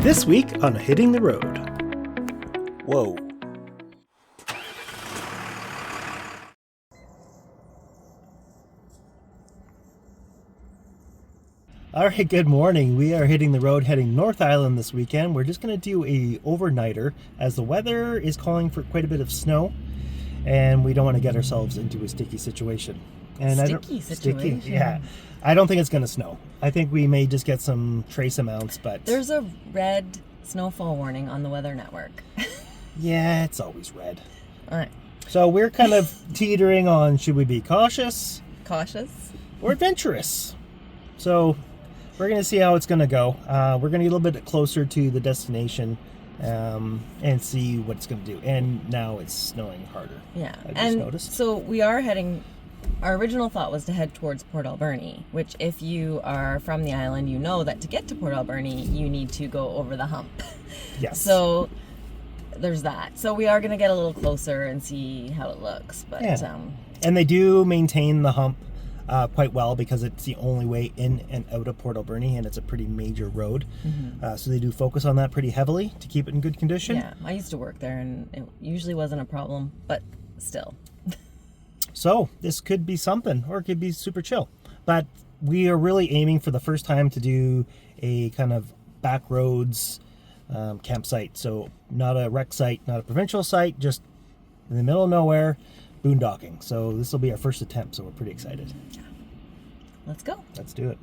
This week on Hitting the Road. Whoa. All right, good morning. We are hitting the road heading North Island this weekend. We're just going to do a overnighter as the weather is calling for quite a bit of snow and we don't want to get ourselves into a sticky situation. And Sticky, yeah. I don't think it's going to snow. I think we may just get some trace amounts, but there's a red snowfall warning on the Weather Network. Yeah, it's always red. All right. So we're kind of teetering on, should we be cautious or adventurous? So we're going to see how it's going to go. We're going to get a little bit closer to the destination and see what it's going to do. And now it's snowing harder. Yeah. I just noticed. So we are heading, our original thought was to head towards Port Alberni, which if you are from the island, you know that to get to Port Alberni, you need to go over the hump. Yes. So there's that. So we are going to get a little closer and see how it looks. But yeah. And they do maintain the hump quite well because it's the only way in and out of Port Alberni, and it's a pretty major road. Mm-hmm. So they do focus on that pretty heavily to keep it in good condition. Yeah, I used to work there, and it usually wasn't a problem, but still. So this could be something, or it could be super chill. But we are really aiming for the first time to do a kind of backroads campsite. So not a rec site, not a provincial site, just in the middle of nowhere, boondocking. So this will be our first attempt, so we're pretty excited. Yeah. Let's go. Let's do it.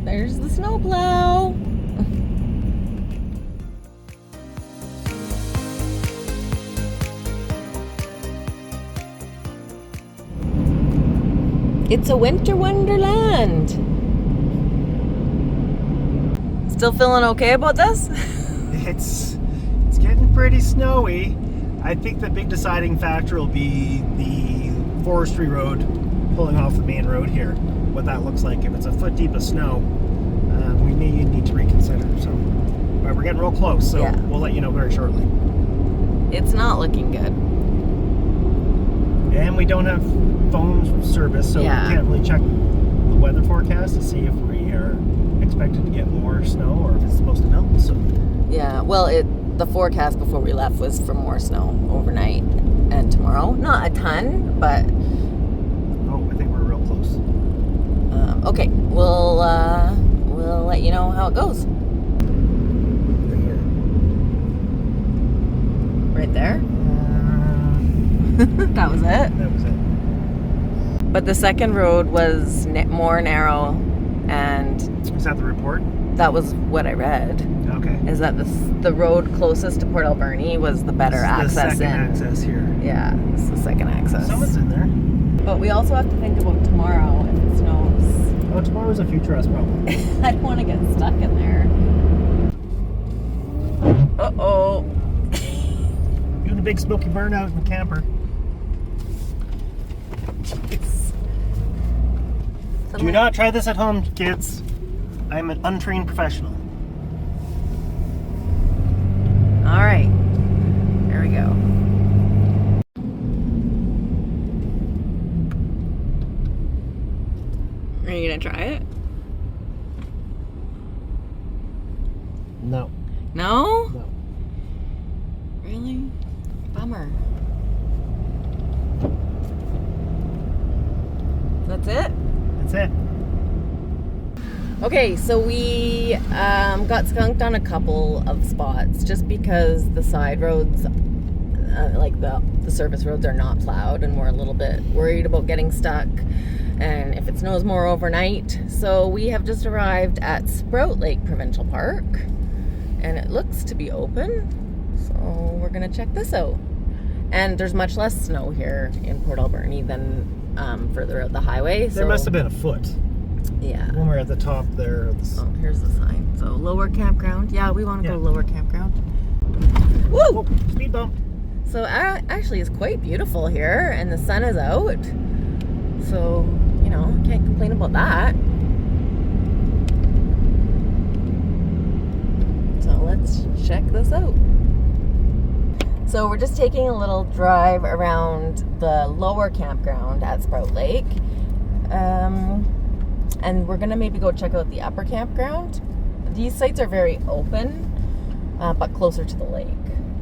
There's the snowplow. It's a winter wonderland. Still feeling okay about this? It's getting pretty snowy. I think the big deciding factor will be the forestry road pulling off the main road here. What that looks like. If it's a foot deep of snow, we may need to reconsider. So, but we're getting real close, so yeah. We'll let you know very shortly. It's not looking good. And we don't have phone service, so yeah. We can't really check the weather forecast to see if we are expected to get more snow or if it's supposed to melt. So yeah, well, the forecast before we left was for more snow overnight and tomorrow. Not a ton, but I think we're real close. Okay, we'll let you know how it goes. Right there? That was it? That was it. But the second road was more narrow, and... Is that the report? That was what I read. Okay. Is that the road closest to Port Alberni was the better access in. The second access here. Yeah, it's the second access. Someone's in there. But we also have to think about tomorrow if it snows. Oh, tomorrow's a future us problem. I don't want to get stuck in there. Uh-oh. Doing a big smoky burnout in the camper. Do not try this at home, kids. I'm an untrained professional. All right. There we go. Are you going to try it? No. No? No. Really? Bummer. That's it? That's it. Okay, so we got skunked on a couple of spots just because the side roads, like the surface roads, are not plowed, and we're a little bit worried about getting stuck and if it snows more overnight. So we have just arrived at Sprout Lake Provincial Park, and it looks to be open, so we're gonna check this out. And there's much less snow here in Port Alberni than further out the highway. There must have been a foot. Yeah. When we're at the top there. Oh, here's the sign. So lower campground. Yeah, we want to go lower campground. Woo! Whoa, speed bump. So actually it's quite beautiful here, and the sun is out. So, you know, can't complain about that. So let's check this out. So we're just taking a little drive around the lower campground at Sprout Lake. And we're gonna maybe go check out the upper campground. These sites are very open, but closer to the lake.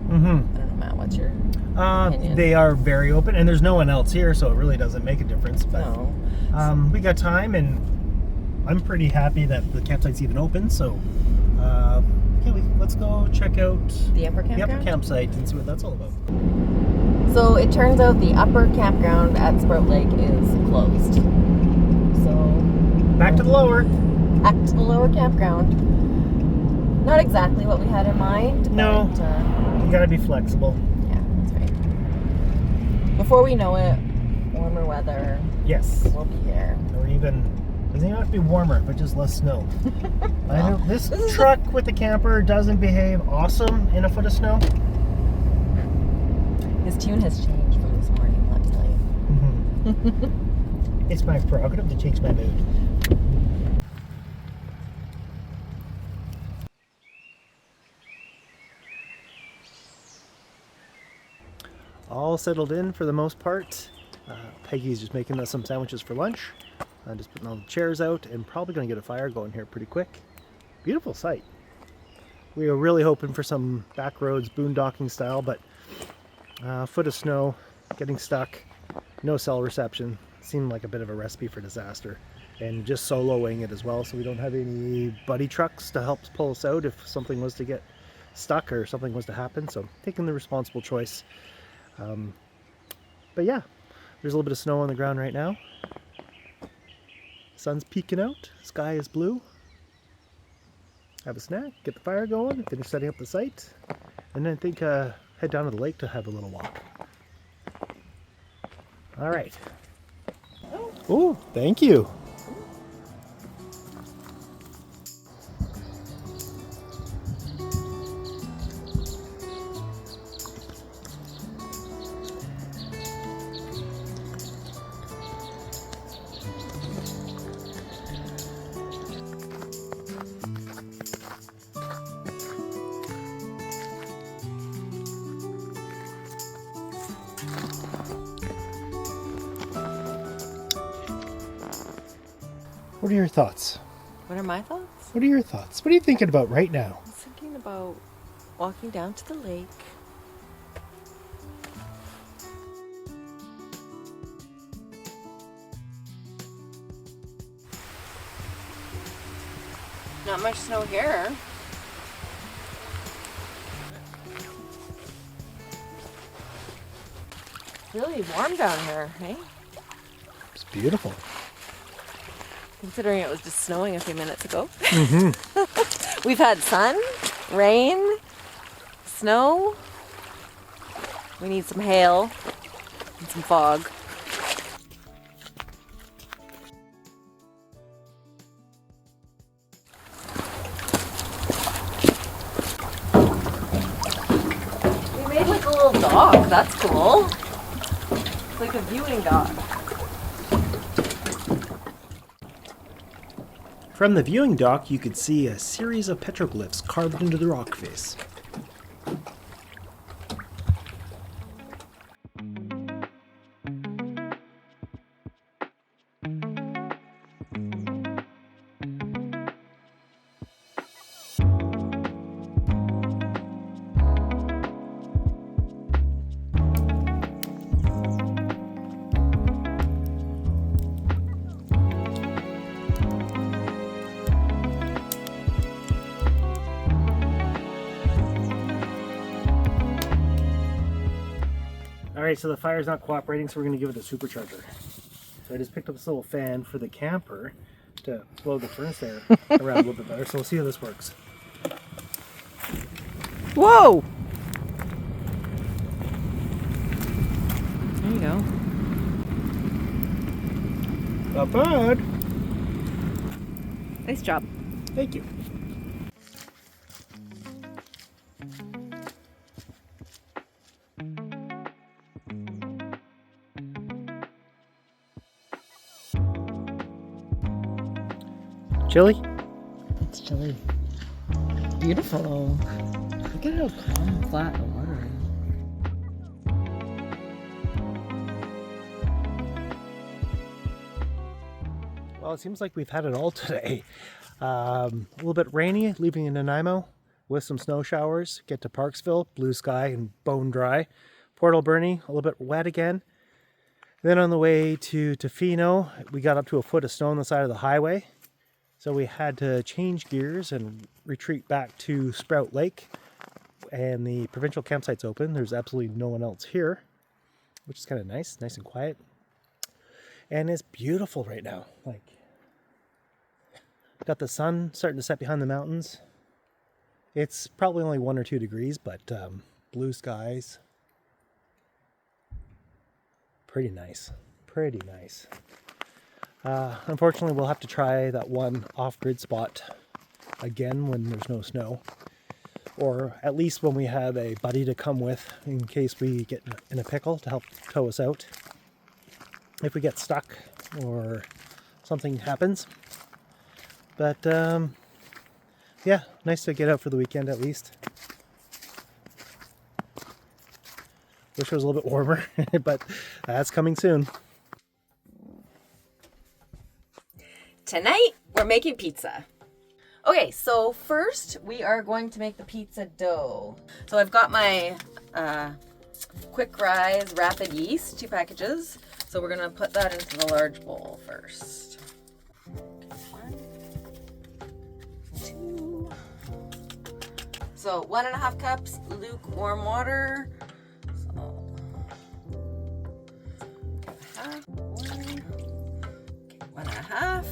Mm-hmm. I don't know, Matt, what's your opinion? They are very open, and there's no one else here, so it really doesn't make a difference. But No. we got time, and I'm pretty happy that the campsite's even open. So, let's go check out The upper the campground? upper campsite and see what that's all about. So it turns out the upper campground at Sprout Lake is closed. So Back to the lower. back to the lower campground. Not exactly what we had in mind. No. But, You gotta be flexible. yeah, that's right. Before we know it, warmer weather Yes. will be here. Or even, doesn't even have to be warmer, but just less snow. I know this truck with the camper doesn't behave awesome in a foot of snow. His tune has changed from this morning, let me tell you. It's my prerogative to change my mood. All settled in for the most part. Peggy's just making us some sandwiches for lunch. I'm just putting all the chairs out and probably going to get a fire going here pretty quick. Beautiful sight. We were really hoping for some backroads, boondocking style, but a foot of snow, getting stuck, no cell reception. Seemed like a bit of a recipe for disaster. And just soloing it as well, so we don't have any buddy trucks to help pull us out if something was to get stuck or something was to happen. So taking the responsible choice. But yeah, there's a little bit of snow on the ground right now. Sun's peeking out, sky is blue. Have a snack, get the fire going, finish setting up the site, and then I think head down to the lake to have a little walk. All right. Oh, thank you. What are your thoughts? What are my thoughts? What are your thoughts? What are you thinking about right now? I was thinking about walking down to the lake. Not much snow here. Really warm down here, hey? It's beautiful. Considering it was just snowing a few minutes ago. We've had sun, rain, snow. We need some hail and some fog. We made like a little dock. That's cool. It's like a viewing dock. From the viewing dock, you could see a series of petroglyphs carved into the rock face. Alright, so the fire's not cooperating, so we're going to give it a supercharger. So I just picked up this little fan for the camper to blow the furnace air around a little bit better. So we'll see how this works. Whoa! There you go. Not bad. Nice job. Thank you. Chili? It's chilly. Beautiful. Look at how calm and flat the water is. Well, it seems like we've had it all today. A little bit rainy, leaving in Nanaimo with some snow showers. Get to Parksville, blue sky and bone dry. Port Alberni, a little bit wet again. Then on the way to Tofino, we got up to a foot of snow on the side of the highway. So we had to change gears and retreat back to Sprout Lake. And the provincial campsite's open. There's absolutely no one else here, which is kind of nice and quiet. And it's beautiful right now. Like, got the sun starting to set behind the mountains. It's probably only 1 or 2 degrees, but blue skies. Pretty nice. Pretty nice. Unfortunately, we'll have to try that one off-grid spot again when there's no snow. Or at least when we have a buddy to come with in case we get in a pickle to help tow us out. If we get stuck or something happens. But yeah, nice to get out for the weekend at least. Wish it was a little bit warmer, but that's coming soon. Tonight, we're making pizza. Okay, so first we are going to make the pizza dough. So I've got my quick rise rapid yeast, 2 packages. So we're gonna put that into the large bowl first. 1, 2. So 1.5 cups lukewarm water. So 1.5.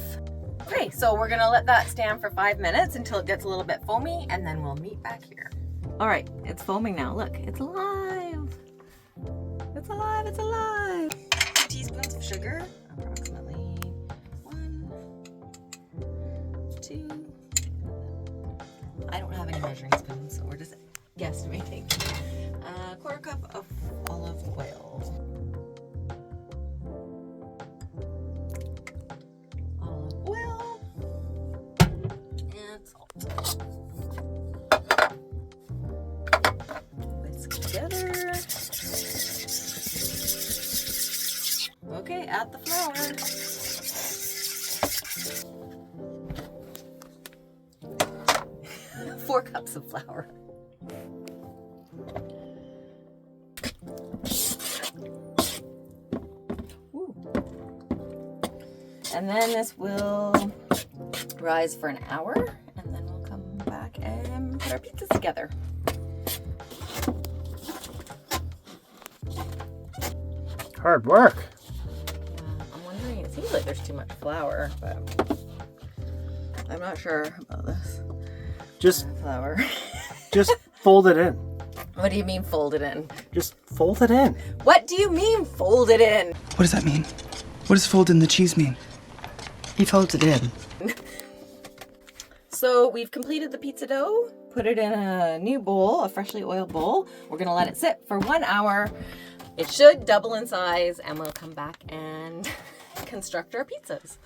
Okay, so we're gonna let that stand for 5 minutes until it gets a little bit foamy, and then we'll meet back here. All right, it's foaming now. Look, it's alive. It's alive, it's alive. 2 teaspoons of sugar, approximately 1, 2. I don't have any measuring spoons, so we're just guesstimating. 1/4 cup of olive oil. Whisk together. Okay, add the flour. Four cups of flour. Ooh. And then this will rise for an hour, and then we'll come back and put our pizzas together. Hard work. Yeah, I'm wondering, it seems like there's too much flour, but I'm not sure about this. Just flour. Just fold it in. What do you mean fold it in? Just fold it in. What do you mean fold it in? What does that mean? What does fold in the cheese mean? He folds it in. So we've completed the pizza dough, put it in a new bowl, a freshly oiled bowl. We're gonna let it sit for 1 hour. It should double in size, and we'll come back and construct our pizzas.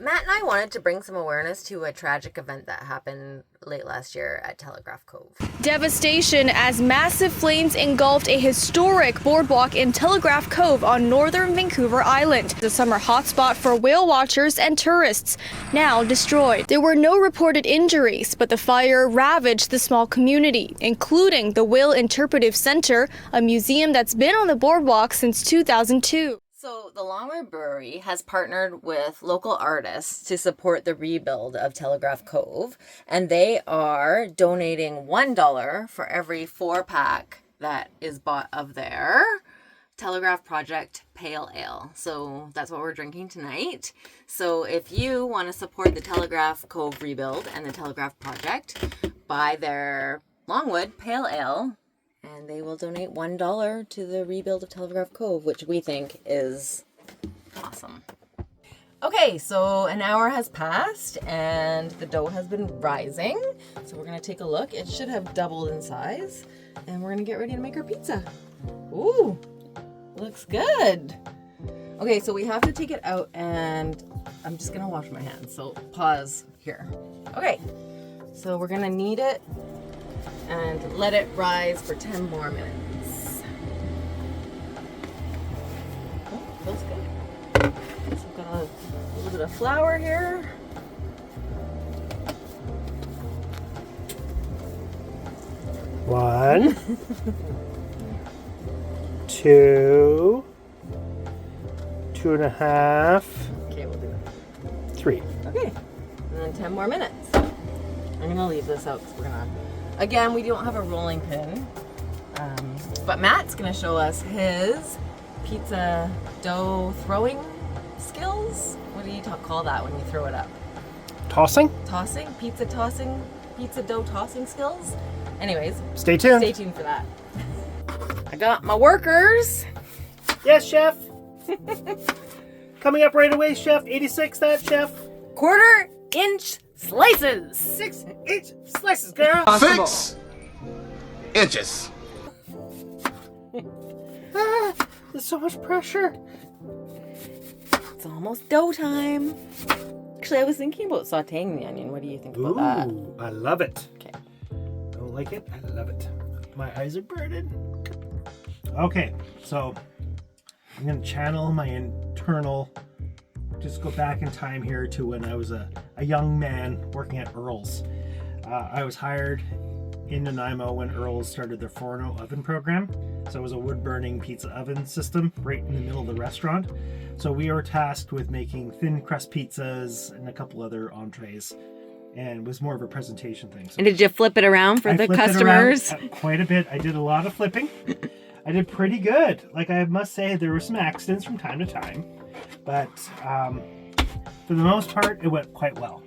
Matt and I wanted to bring some awareness to a tragic event that happened late last year at Telegraph Cove. Devastation as massive flames engulfed a historic boardwalk in Telegraph Cove on northern Vancouver Island, the summer hotspot for whale watchers and tourists, now destroyed. There were no reported injuries, but the fire ravaged the small community, including the Whale Interpretive Center, a museum that's been on the boardwalk since 2002. So the Longwood Brewery has partnered with local artists to support the rebuild of Telegraph Cove, and they are donating $1 for every 4-pack that is bought of their Telegraph Project Pale Ale. So that's what we're drinking tonight. So if you want to support the Telegraph Cove rebuild and the Telegraph Project, buy their Longwood Pale Ale, and they will donate $1 to the rebuild of Telegraph Cove, which we think is awesome. Okay, so an hour has passed and the dough has been rising. So we're gonna take a look. It should have doubled in size, and we're gonna get ready to make our pizza. Ooh, looks good. Okay, so we have to take it out, and I'm just gonna wash my hands. So pause here. Okay, so we're gonna knead it and let it rise for 10 more minutes. Oh, feels good. So I've got a little bit of flour here. One, two, 2.5, Okay, we'll do it. 3. Okay, and then 10 more minutes. I'm gonna leave this out because we're gonna, again, we don't have a rolling pin, but Matt's gonna show us his pizza dough throwing skills. What do you call that when you throw it up? Tossing? Tossing? Pizza dough tossing skills? Anyways, Stay tuned. stay tuned for that. I got my workers. Yes, chef. Coming up right away, chef. 86, that chef. 1/4-inch slices. 6-inch slices, girl. 6 inches. There's so much pressure. It's almost dough time. Actually, I was thinking about sauteing the onion. What do you think about that? Ooh, I love it. Okay. Don't like it? I love it. My eyes are burning. Okay, so I'm gonna channel my internal, just go back in time here to when I was a young man working at Earl's. I was hired in Nanaimo when Earl's started their 4.0 oven program. So it was a wood burning pizza oven system right in the middle of the restaurant. So we were tasked with making thin crust pizzas and a couple other entrees, and it was more of a presentation thing. So And did you flip it around for the flipped it customers? around, quite a bit. I did a lot of flipping. I did pretty good. Like, I must say, there were some accidents from time to time, but for the most part, it went quite well.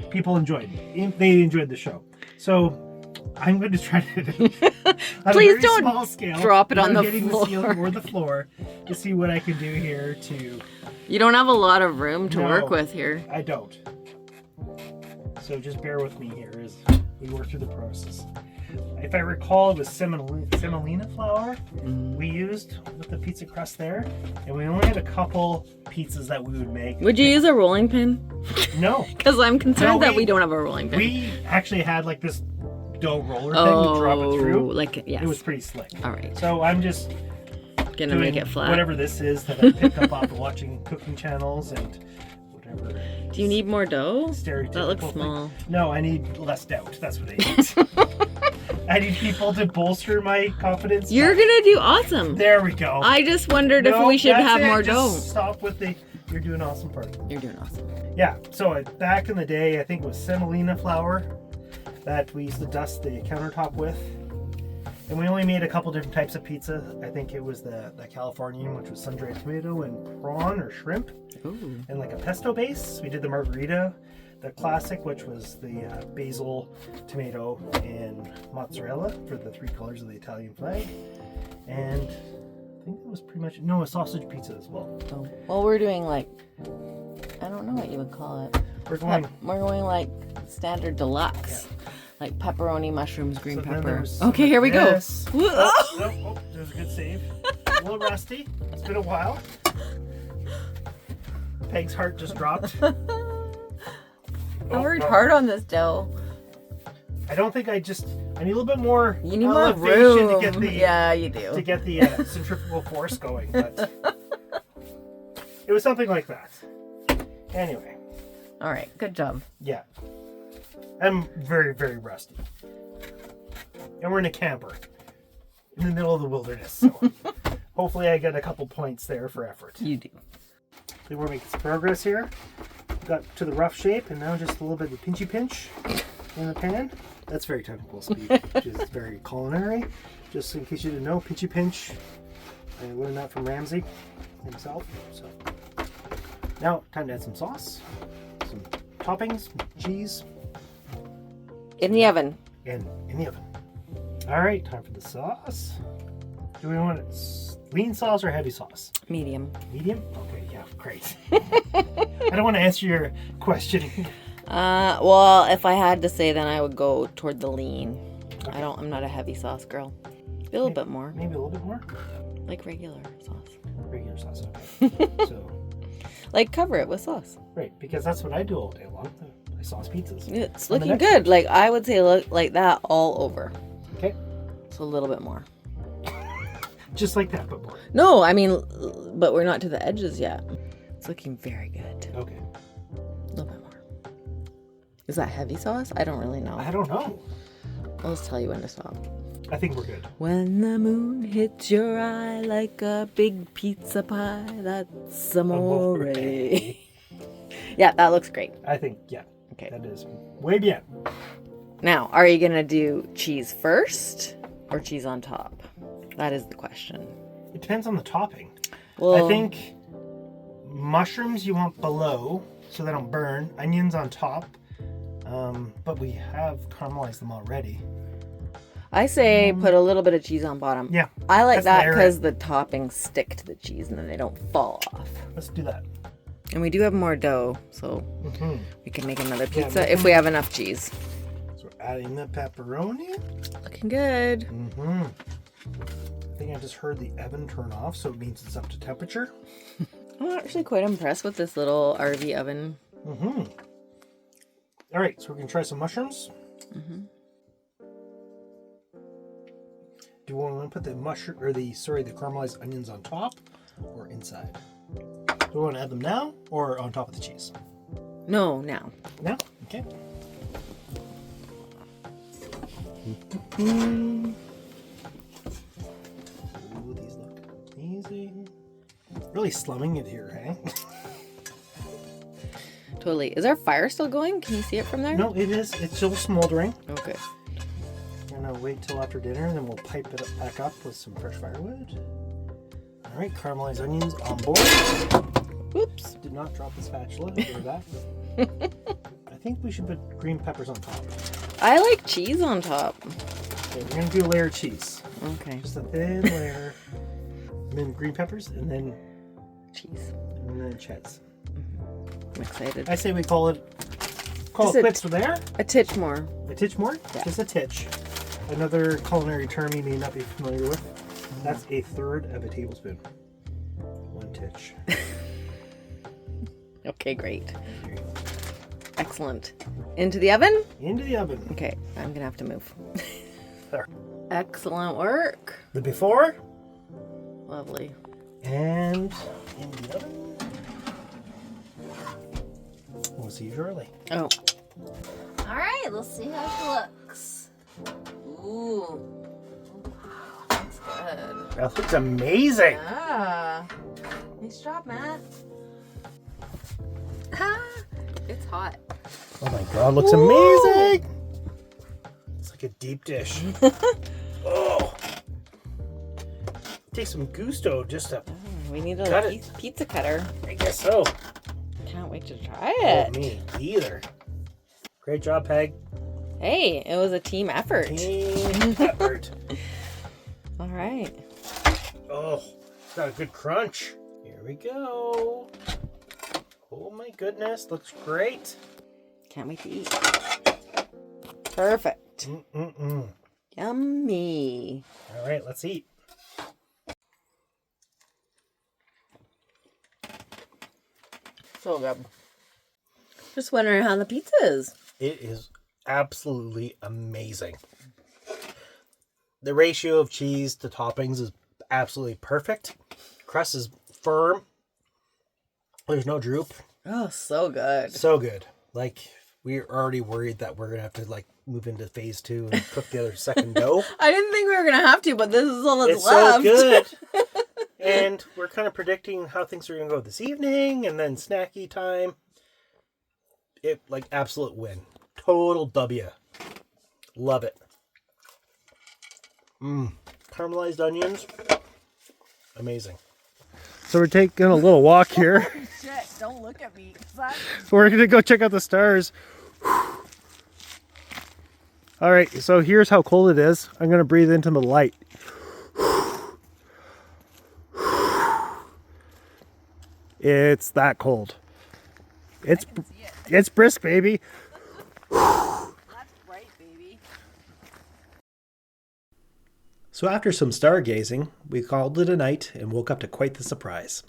People enjoyed it. They enjoyed the show. So I'm going to try to do on a Please very don't small scale, drop it on without the hitting floor. the ceiling or the floor, to see what I can do here to... You don't have a lot of room to No. work with here. I don't. So just bear with me here as we work through the process. If I recall, it was semolina flour we used with the pizza crust there, and we only had a couple pizzas that we would make. Would you use a rolling pin? No. Because I'm concerned No, that we don't have a rolling pin. We actually had like this dough roller thing to drop it through. Like, yes. It was pretty slick. All right. So I'm just Gonna doing make it flat. whatever this is that I picked up off of watching cooking channels and whatever. Do you need more dough? Stereotypical That looks thing. small. No, I need less doubt. That's what I need. I need people to bolster my confidence. You're gonna do awesome. There we go. I just wondered if No, we should that's have it. more Just dough. Stop with the you're doing awesome part. You're doing awesome. Yeah, so back in the day, I think it was semolina flour that we used to dust the countertop with. And we only made a couple different types of pizza. I think it was the Californian, which was sun-dried tomato and prawn or shrimp. Ooh. And like a pesto base. We did the margarita, the classic, which was the basil, tomato, and mozzarella for the 3 colors of the Italian flag. And I think that was pretty much, no, a sausage pizza as well. Oh. Well, we're doing like, I don't know what you would call it. We're going, We're going like standard deluxe. Like pepperoni, mushrooms, green so then pepper. there was some Okay, of here we go. this. Whoa. Oh, there's a good save. A little rusty. It's been a while. Peg's heart just dropped. I worked hard on this dough. I don't think I need a little bit more You need more elevation room. to get the Yeah, you do. to get the centrifugal force going, but it was something like that. Anyway, All right, good job. yeah, I'm very, very rusty, and we're in a camper in the middle of the wilderness, so hopefully I get a couple points there for effort. You do. So we're making some progress here. Got to the rough shape, and now just a little bit of pinchy pinch in the pan. That's very technical speak, which is very culinary. Just in case you didn't know, pinchy pinch. I learned that from Ramsay himself. So now, time to add some sauce, some toppings, cheese. In the oven. And in the oven. All right, time for the sauce. Do we want it lean sauce or heavy sauce? Medium. Medium? Okay, yeah, great. I don't want to answer your question. Well, if I had to say, then I would go toward the lean. Okay. I'm not a heavy sauce girl. A little bit more. Maybe a little bit more? Like regular sauce. Regular sauce, okay. So, Like cover it with sauce. right, because that's what I do all day long. I sauce pizzas. It's On the looking next good. Like I would say look like that all over. Okay. So a little bit more. Just like that, but more. No, I mean, but we're not to the edges yet. It's looking very good. Okay. A little bit more. Is that heavy sauce? I don't really know. I don't know. I'll just tell you when to stop. I think we're good. When the moon hits your eye like a big pizza pie, that's amore. Yeah, that looks great. I think, yeah. Okay. That is way bien. Now, are you going to do cheese first or cheese on top? That is the question. It depends on the topping. Well, I think mushrooms you want below so they don't burn. Onions on top. But we have caramelized them already. I say put a little bit of cheese on bottom. Yeah. I like let's that layer it. because the toppings stick to the cheese and then they don't fall off. Let's do that. And we do have more dough, so Mm-hmm. we can make another Yeah, pizza if we have enough cheese. So we're adding the pepperoni. Looking good. Mm-hmm. I think I just heard the oven turn off, so it means it's up to temperature. I'm actually quite impressed with this little RV oven. Mm-hmm. All right, so we're gonna try some mushrooms. Mm-hmm. Do you want to put the the caramelized onions on top or inside? Do we want to add them now or on top of the cheese? No, now. Now? Okay. Ooh, these look amazing. Really slumming it here, hey? Totally. Is our fire still going? Can you see it from there? No, it is. It's still smoldering. Okay. We're gonna wait till after dinner, and then we'll pipe it back up with some fresh firewood. All right, caramelized onions on board. Oops. Did not drop the spatula. Go back. I think we should put green peppers on top. I like cheese on top. Okay, we're gonna do a layer of cheese. Okay. Just a thin layer. And then green peppers, and then Cheese. cheds. I'm excited. I say we call it Just a quits for there. A titch more. A titch more? Yeah. Just a titch. Another culinary term you may not be familiar with. That's a third of a tablespoon. One titch. Okay, great. Excellent. Into the oven? Into the oven. Okay, I'm gonna have to move. There. Excellent work. The before Lovely. and in the oven. We'll see you shortly. Oh. All right, let's see how she looks. Ooh. Wow, that's good. That looks amazing. Ah. Nice job, Matt. Ah, it's hot. Oh my god, looks amazing. It's like a deep dish. Oh. Take some gusto just to, We need Got a it. pizza cutter. I guess so. Can't wait to try Oh, it. me either. Great job, Peg. Hey, it was a team effort. Team effort. All right. Oh, it's got a good crunch. Here we go. Oh my goodness, looks great. Can't wait to eat. Perfect. Mm-mm-mm. Yummy. All right, let's eat. So good. Just wondering how the pizza is. It is absolutely amazing. The ratio of cheese to toppings is absolutely perfect. Crust is firm. There's no droop. Oh, so good. So good. Like, we're already worried that we're going to have to, like, move into phase 2 and cook the other second dough. I didn't think we were going to have to, but this is all that's It's left. so good. And we're kind of predicting how things are going to go this evening and then snacky time. It, like, absolute win. Total W. Love it. Caramelized onions. Amazing. So we're taking a little walk here. Shit, don't look at me. We're gonna go check out the stars. All right, so here's how cold it is. I'm gonna breathe into the light. It's that cold. It's brisk, baby. That's right, baby. So after some stargazing, we called it a night and woke up to quite the surprise.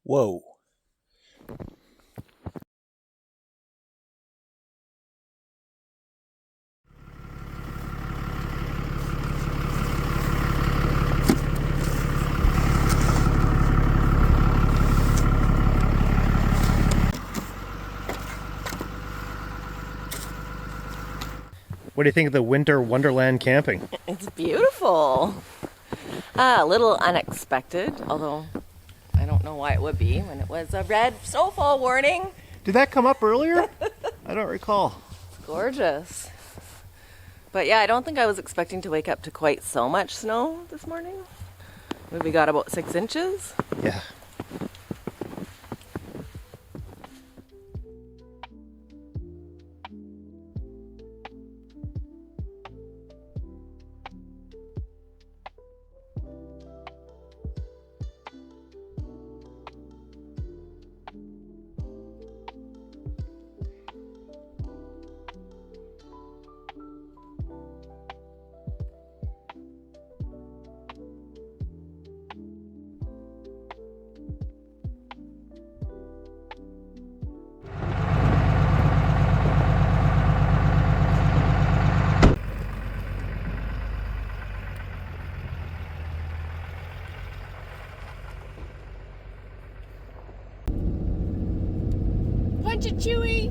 Whoa. What do you think of the winter wonderland camping? It's beautiful. A little unexpected, although I don't know why it would be when it was a red snowfall warning. Did that come up earlier? I don't recall. Gorgeous. But yeah, I don't think I was expecting to wake up to quite so much snow this morning. We got about 6 inches. Yeah. Punch it, Chewy!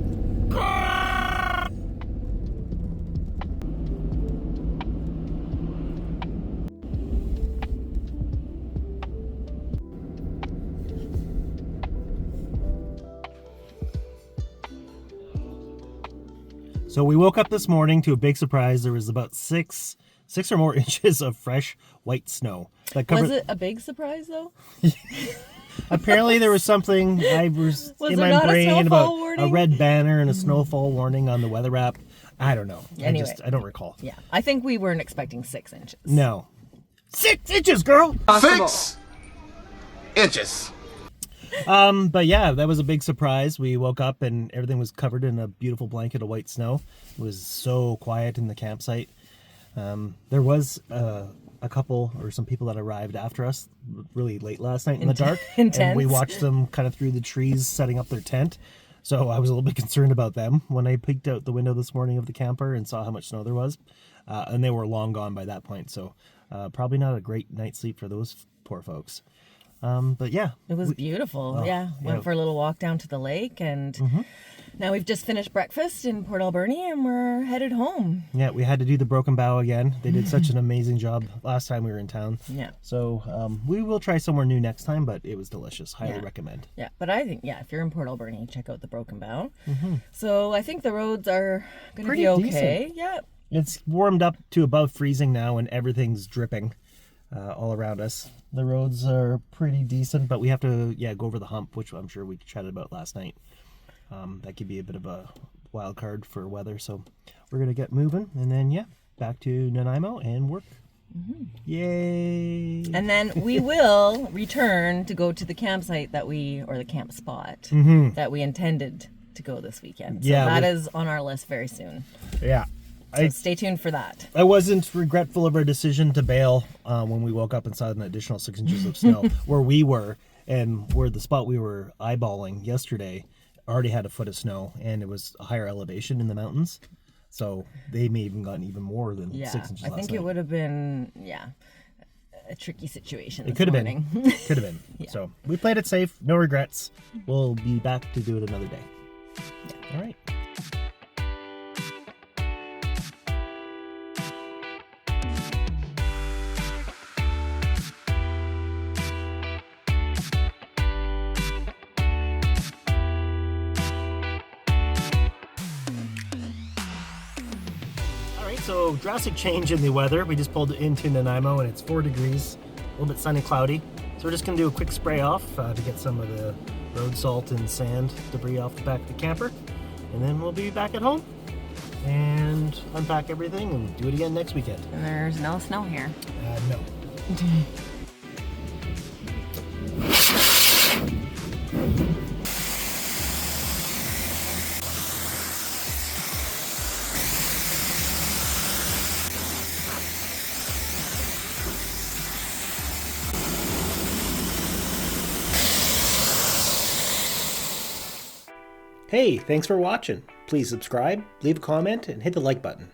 So we woke up this morning to a big surprise. There was about six or more inches of fresh white snow. That covered... Was it a big surprise though? Apparently there was something I was in there my not a brain snowfall about warning? a red banner and a snowfall warning on the weather app. I don't know. Anyway. I don't recall. Yeah, I think we weren't expecting 6 inches. No. 6 inches, girl! 6 inches. But yeah, that was a big surprise. We woke up and everything was covered in a beautiful blanket of white snow. It was so quiet in the campsite. There was a couple or some people that arrived after us really late last night in the dark. Intense. And we watched them kind of through the trees setting up their tent. So I was a little bit concerned about them when I peeked out the window this morning of the camper and saw how much snow there was. And they were long gone by that point. So probably not a great night's sleep for those poor folks. But yeah. It was beautiful. Oh, yeah. Went yeah. for a little walk down to the lake and now we've just finished breakfast in Port Alberni and we're headed home. Yeah, we had to do the broken bow again. They did such an amazing job last time we were in town. Yeah. So we will try somewhere new next time, but it was delicious. Highly recommend. Yeah, but I think, if you're in Port Alberni, check out the Broken Bow. So I think the roads are going to be okay. Decent. Yeah. It's warmed up to above freezing now and everything's dripping all around us. The roads are pretty decent, but we have to go over the hump, which I'm sure we chatted about last night. That could be a bit of a wild card for weather, so we're going to get moving and then back to Nanaimo and work. Yay! And then we will return to go to the campsite or the camp spot that we intended to go this weekend. So that is on our list very soon. Yeah. So stay tuned for that. I wasn't regretful of our decision to bail when we woke up and saw an additional 6 inches of snow where we were, and where the spot we were eyeballing yesterday already had a foot of snow, and it was a higher elevation in the mountains. So they may have even gotten even more than 6 inches last think night. it would have been, a tricky situation It could have been. Could have been. So we played it safe. No regrets. We'll be back to do it another day. All right. so drastic change in the weather. We just pulled into Nanaimo and it's 4 degrees, a little bit sunny, cloudy. So we're just gonna do a quick spray off to get some of the road salt and sand debris off the back of the camper. And then we'll be back at home and unpack everything and do it again next weekend. And there's no snow here. No. Hey, thanks for watching. Please subscribe, leave a comment, and hit the like button.